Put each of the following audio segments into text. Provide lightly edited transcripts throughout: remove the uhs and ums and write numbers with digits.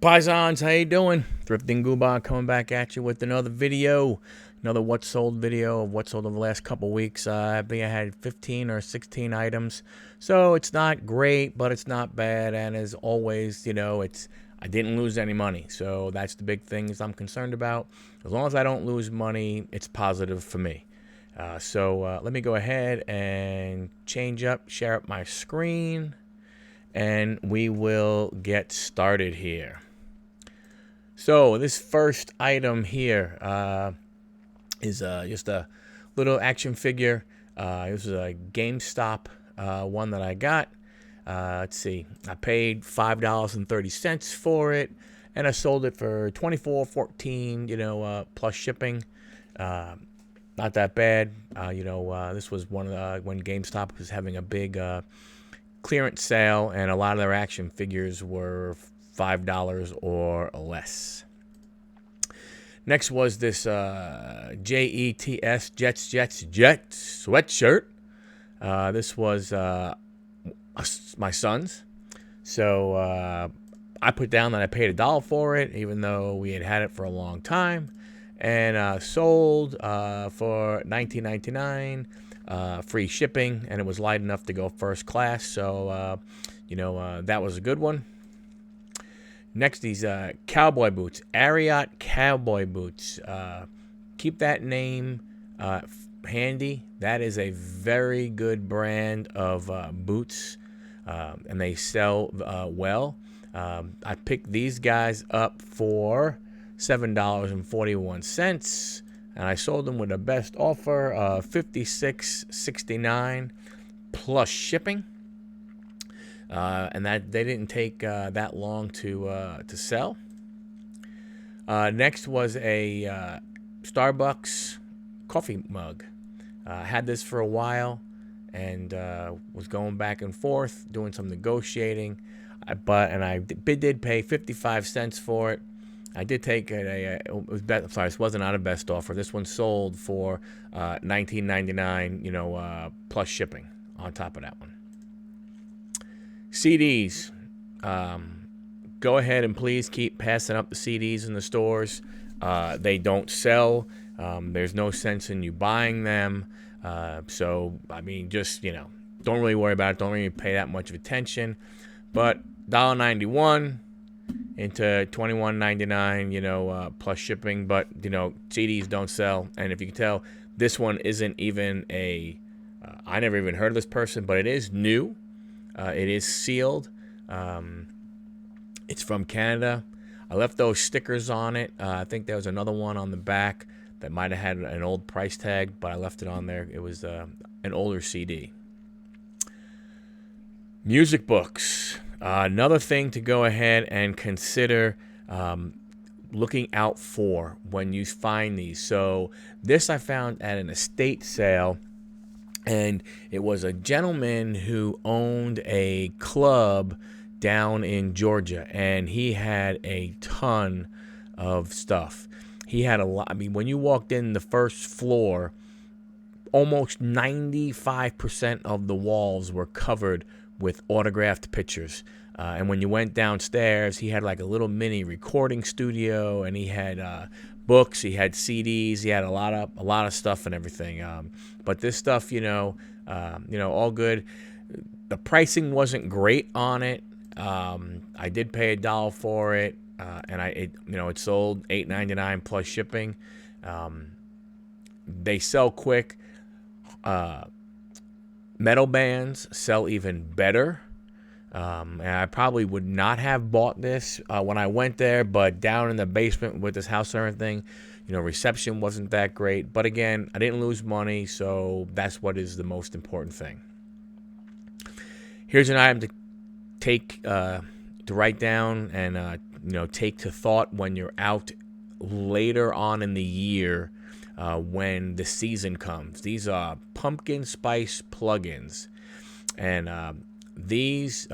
Paisans, how you doing? Thrifting Gooba coming back at you with another video. Another what's sold video of what's sold over the last couple weeks. I think I had 15 or 16 items. So it's not great, but it's not bad. And as always, I didn't lose any money. So that's the big things I'm concerned about. As long as I don't lose money, it's positive for me. So let me go ahead and share up my screen, and we will get started here. So this first item here is just a little action figure. This is a GameStop one that I got. Let's see, I paid $5.30 for it, and I sold it for $24.14. Plus shipping. Not that bad. This was one of when GameStop was having a big clearance sale, and a lot of their action figures were $5 or less. Next was this Jets sweatshirt. This was my son's. So I put down that I paid $1 for it, even though we had it for a long time, and sold for $19.99. Free shipping, and it was light enough to go first class. So that was a good one. Next, these Cowboy Boots, Ariat Cowboy Boots. Keep that name handy. That is a very good brand of boots, and they sell well. I picked these guys up for $7.41, and I sold them with a best offer of $56.69 plus shipping. And that they didn't take that long to sell. Next was a Starbucks coffee mug. I had this for a while and was going back and forth, doing some negotiating. I did pay 55 cents for it. I did take this wasn't on a best offer. This one sold for $19.99, plus shipping on top of that one. CDs. Go ahead and please keep passing up the CDs in the stores. They don't sell. There's no sense in you buying them. So, just, don't really worry about it. Don't really pay that much of attention. But $1.91 into $21.99, plus shipping. But, CDs don't sell. And if you can tell, this one isn't even I never even heard of this person, but it is new. It is sealed. It's from Canada. I left those stickers on it. I think there was another one on the back that might have had an old price tag, but I left it on there. It was an older CD. Music books. Another thing to go ahead and consider looking out for when you find these. So this I found at an estate sale. And it was a gentleman who owned a club down in Georgia, and he had a ton of stuff. He had a lot. When you walked in the first floor, almost 95% of the walls were covered with autographed pictures. And when you went downstairs, he had like a little mini recording studio, and he had books, he had CDs, he had a lot of stuff and everything. But this stuff, all good. The pricing wasn't great on it. I did pay $1 for it, and it sold $8.99 plus shipping. They sell quick. Metal bands sell even better. And I probably would not have bought this when I went there, but down in the basement with this house and everything, reception wasn't that great. But again, I didn't lose money, so that's what is the most important thing. Here's an item to take, to write down and, take to thought when you're out later on in the year when the season comes. These are pumpkin spice plugins. And these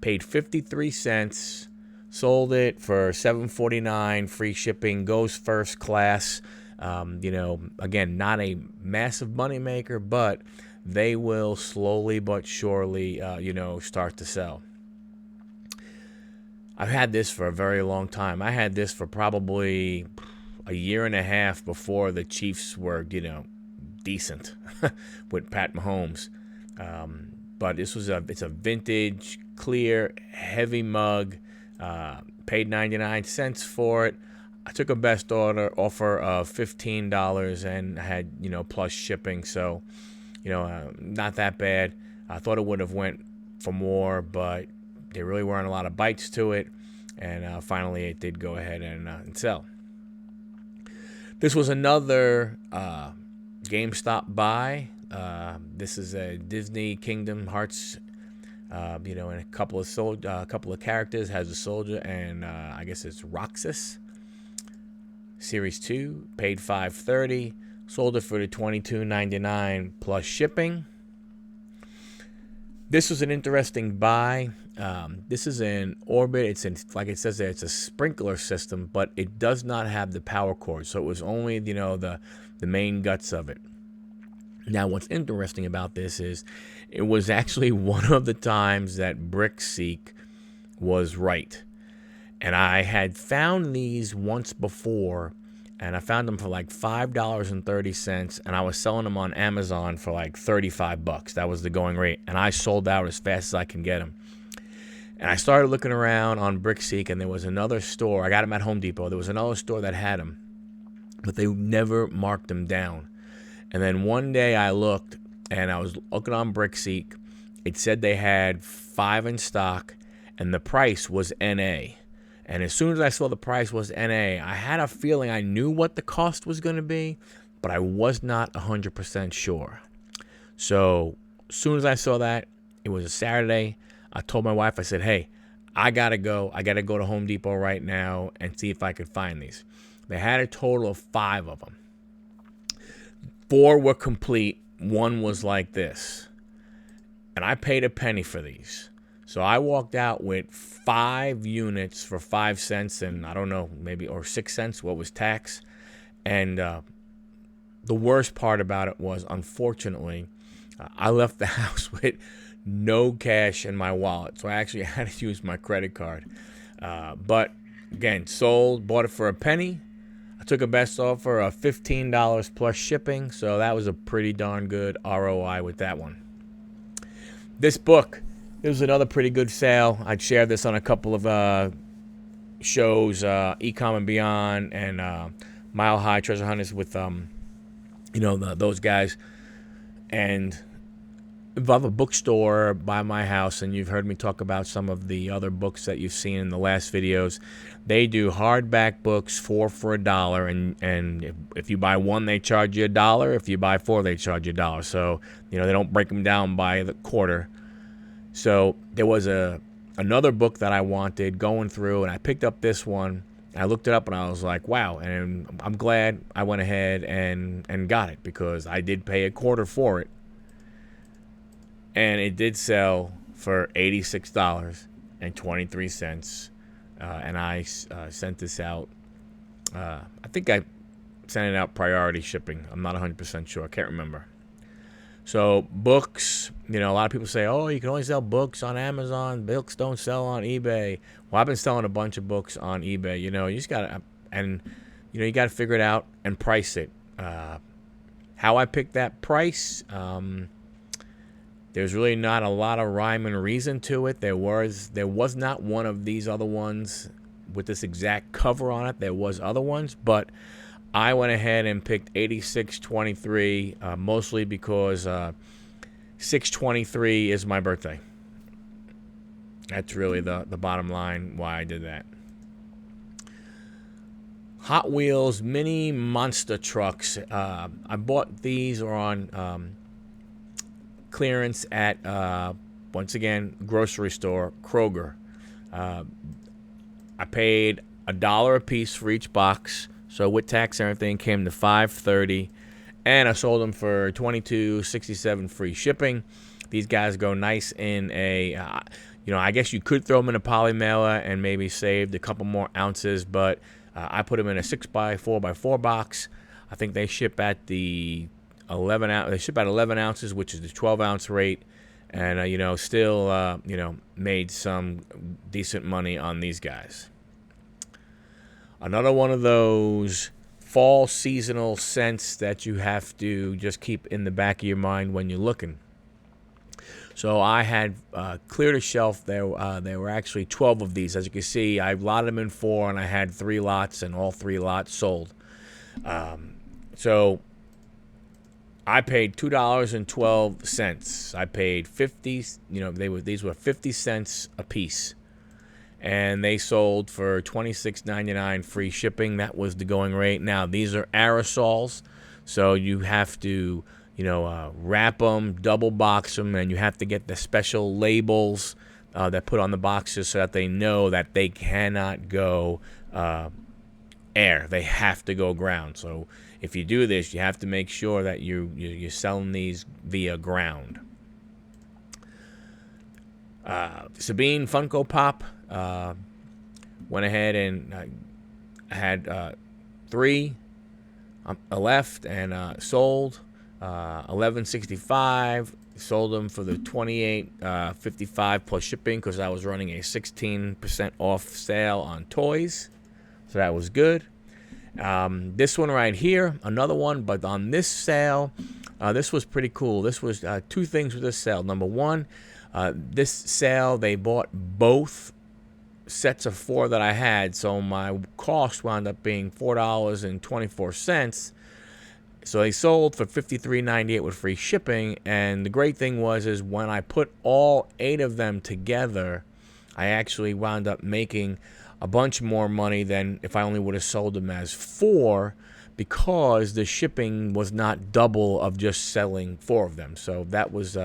paid 53 cents, sold it for $7.49, free shipping, goes first class. Again, not a massive moneymaker, but they will slowly but surely, start to sell. I've had this for a very long time. I had this for probably a year and a half before the Chiefs were, decent with Pat Mahomes. But it's a vintage, clear, heavy mug. Paid 99 cents for it. I took a best order offer of $15 and had, plus shipping. So, not that bad. I thought it would have went for more, but there really weren't a lot of bites to it. And finally, it did go ahead and sell. This was another GameStop buy. This is a Disney Kingdom Hearts, and a couple of characters. Has a soldier, and I guess it's Roxas. Series 2, paid $5.30, sold it for the $22.99 plus shipping. This was an interesting buy. This is an Orbit. Like it says there, it's a sprinkler system, but it does not have the power cord. So it was only, the main guts of it. Now, what's interesting about this is it was actually one of the times that BrickSeek was right. And I had found these once before, and I found them for like $5.30, and I was selling them on Amazon for like $35. That was the going rate, and I sold out as fast as I can get them. And I started looking around on BrickSeek, and there was another store. I got them at Home Depot. There was another store that had them, but they never marked them down. And then one day I looked, and I was looking on BrickSeek. It said they had 5 in stock, and the price was NA. And as soon as I saw the price was NA, I had a feeling I knew what the cost was going to be, but I was not 100% sure. So as soon as I saw that, it was a Saturday, I told my wife, I said, hey, I got to go. I got to go to Home Depot right now and see if I could find these. They had a total of 5 of them. 4 were complete. 1 was like this. And I paid a penny for these. So I walked out with 5 units for 5 cents and I don't know, maybe, or 6 cents, what was tax. And the worst part about it was, unfortunately, I left the house with no cash in my wallet. So I actually had to use my credit card. But again, bought it for a penny. I took a best offer of $15 plus shipping. So that was a pretty darn good ROI with that one. This book, it was another pretty good sale. I'd share this on a couple of shows, Ecom and Beyond, and Mile High Treasure Hunters with, those guys. And if I have a bookstore by my house, and you've heard me talk about some of the other books that you've seen in the last videos, they do hardback books for $1, and if you buy 1, they charge you $1. If you buy 4, they charge you $1. So they don't break them down by the quarter. So there was another book that I wanted going through, and I picked up this one. I looked it up, and I was like, wow. And I'm glad I went ahead and got it, because I did pay $1 for it. And it did sell for $86.23. And I sent this out. I think I sent it out priority shipping. I'm not 100% sure. I can't remember. So books, a lot of people say, oh, you can only sell books on Amazon. Books don't sell on eBay. Well, I've been selling a bunch of books on eBay. You just got to, and, you got to figure it out and price it. How I picked that price, there's really not a lot of rhyme and reason to it. There was not one of these other ones with this exact cover on it. There was other ones, but I went ahead and picked 86.23, mostly because 6/23 is my birthday. That's really the bottom line why I did that. Hot Wheels mini monster trucks. I bought these on clearance at, once again, grocery store, Kroger. I paid $1 a piece for each box. So with tax and everything, came to $5.30, and I sold them for $22.67 free shipping. These guys go nice in a, I guess you could throw them in a poly mailer and maybe saved a couple more ounces, but I put them in a 6x4x4 box. I think they ship at the 11 ounces, which is the 12-ounce rate, and still made some decent money on these guys. Another one of those fall seasonal scents that you have to just keep in the back of your mind when you're looking. So I had cleared a shelf. There were actually 12 of these. As you can see, I lotted them in 4, and I had 3 lots, and all 3 lots sold. So I paid $2.12. I paid 50. These were 50 cents a piece, and they sold for $26.99 free shipping. That was the going rate. Now these are aerosols, so you have to wrap them, double box them, and you have to get the special labels that put on the boxes so that they know that they cannot go air. They have to go ground. So if you do this, you have to make sure that you're selling these via ground. Sabine Funko Pop went ahead and had 3 left and sold. $11.65. Sold them for the $28.55 plus shipping because I was running a 16% off sale on toys, so that was good. This one right here, another one, but on this sale, this was pretty cool. This was 2 things with this sale. Number one, this sale they bought both sets of 4 that I had, so my cost wound up being $4.24. So they sold for $53.98 with free shipping, and the great thing is when I put all 8 of them together, I actually wound up making a bunch more money than if I only would have sold them as 4, because the shipping was not double of just selling 4 of them. So that was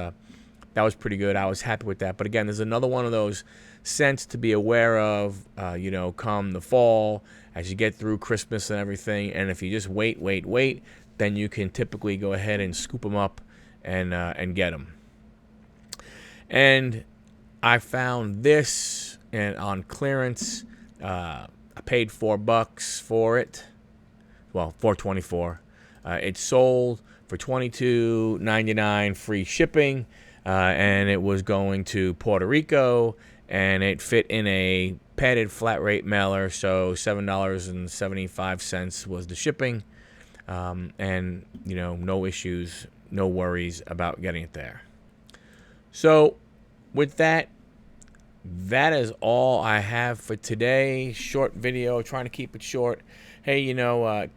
pretty good. I was happy with that. But again, there's another one of those scents to be aware of, come the fall, as you get through Christmas and everything. And if you just wait, then you can typically go ahead and scoop them up and get them. And I found this on clearance. I paid $4 for it. Well, $4.24. It sold for $22.99 free shipping, and it was going to Puerto Rico, and it fit in a padded flat rate mailer, so $7.75 was the shipping. And no issues, no worries about getting it there. So with that is all I have for today. Short video, trying to keep it short. Hey,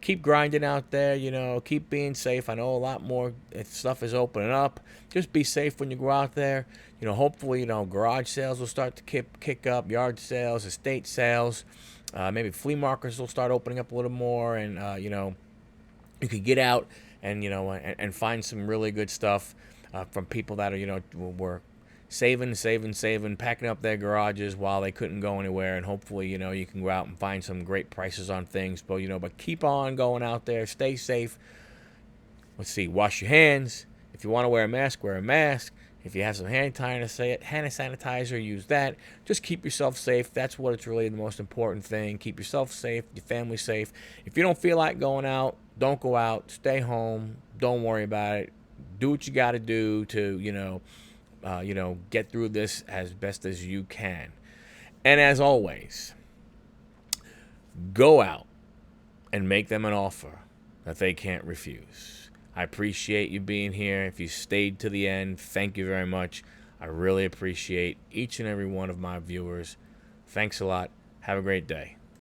keep grinding out there, keep being safe. I know a lot more stuff is opening up. Just be safe when you go out there. Hopefully, garage sales will start to kick up, yard sales, estate sales. Maybe flea markets will start opening up a little more, and you could get out and and find some really good stuff from people that are were saving, packing up their garages while they couldn't go anywhere, and hopefully you can go out and find some great prices on things. But keep on going out there, stay safe. Let's see, wash your hands. If you want to wear a mask, wear a mask. If you have some hand sanitizer, use that. Just keep yourself safe. That's what it's really the most important thing. Keep yourself safe, your family safe. If you don't feel like going out, don't go out. Stay home. Don't worry about it. Do what you got to do to, get through this as best as you can. And as always, go out and make them an offer that they can't refuse. I appreciate you being here. If you stayed to the end, thank you very much. I really appreciate each and every one of my viewers. Thanks a lot. Have a great day.